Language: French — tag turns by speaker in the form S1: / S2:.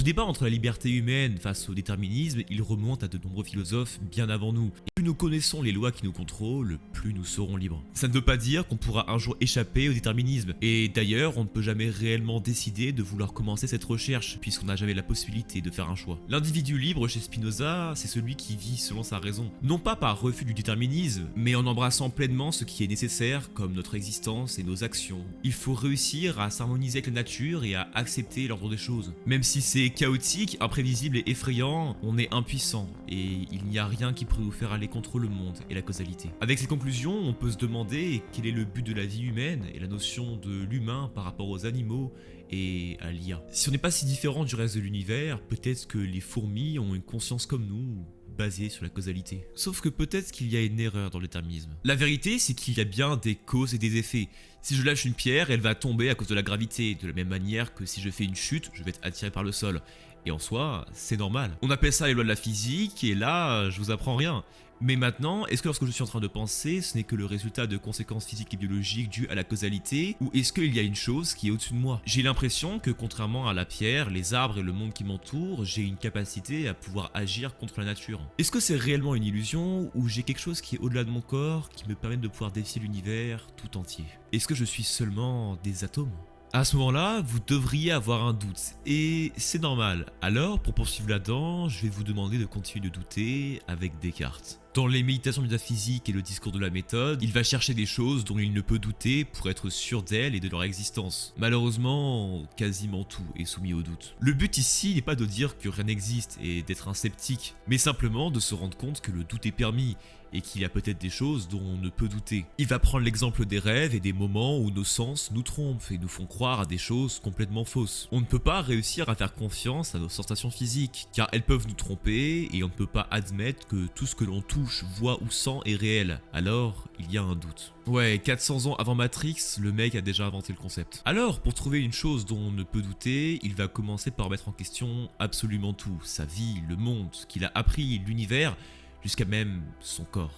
S1: Ce débat entre la liberté humaine face au déterminisme, il remonte à de nombreux philosophes bien avant nous. Et plus nous connaissons les lois qui nous contrôlent, plus nous serons libres. Ça ne veut pas dire qu'on pourra un jour échapper au déterminisme. Et d'ailleurs, on ne peut jamais réellement décider de vouloir commencer cette recherche, puisqu'on n'a jamais la possibilité de faire un choix. L'individu libre chez Spinoza, c'est celui qui vit selon sa raison. Non pas par refus du déterminisme, mais en embrassant pleinement ce qui est nécessaire, comme notre existence et nos actions. Il faut réussir à s'harmoniser avec la nature et à accepter l'ordre des choses. Même si c'est chaotique, imprévisible et effrayant, on est impuissant et il n'y a rien qui pourrait nous faire aller contre le monde et la causalité. Avec ces conclusions, on peut se demander quel est le but de la vie humaine et la notion de l'humain par rapport aux animaux et à l'IA. Si on n'est pas si différent du reste de l'univers, peut-être que les fourmis ont une conscience comme nous, basée sur la causalité. Sauf que peut-être qu'il y a une erreur dans le déterminisme. La vérité, c'est qu'il y a bien des causes et des effets. Si je lâche une pierre, elle va tomber à cause de la gravité, de la même manière que si je fais une chute, je vais être attiré par le sol. Et en soi, c'est normal. On appelle ça les lois de la physique, et là, je vous apprends rien. Mais maintenant, est-ce que lorsque je suis en train de penser, ce n'est que le résultat de conséquences physiques et biologiques dues à la causalité, ou est-ce qu'il y a une chose qui est au-dessus de moi? J'ai l'impression que contrairement à la pierre, les arbres et le monde qui m'entoure, j'ai une capacité à pouvoir agir contre la nature. Est-ce que c'est réellement une illusion, ou j'ai quelque chose qui est au-delà de mon corps, qui me permet de pouvoir défier l'univers tout entier? Est-ce que je suis seulement des atomes? À ce moment-là, vous devriez avoir un doute, et c'est normal. Alors, pour poursuivre là-dedans, je vais vous demander de continuer de douter avec Descartes. Dans les méditations métaphysiques et le discours de la méthode, il va chercher des choses dont il ne peut douter pour être sûr d'elles et de leur existence. Malheureusement, quasiment tout est soumis au doute. Le but ici n'est pas de dire que rien n'existe et d'être un sceptique, mais simplement de se rendre compte que le doute est permis et qu'il y a peut-être des choses dont on ne peut douter. Il va prendre l'exemple des rêves et des moments où nos sens nous trompent et nous font croire à des choses complètement fausses. On ne peut pas réussir à faire confiance à nos sensations physiques, car elles peuvent nous tromper et on ne peut pas admettre que tout ce que l'on touche, voit ou sent est réel. Alors, il y a un doute. Ouais, 400 ans avant Matrix, le mec a déjà inventé le concept. Alors, pour trouver une chose dont on ne peut douter, il va commencer par mettre en question absolument tout. Sa vie, le monde, ce qu'il a appris, l'univers, jusqu'à même son corps.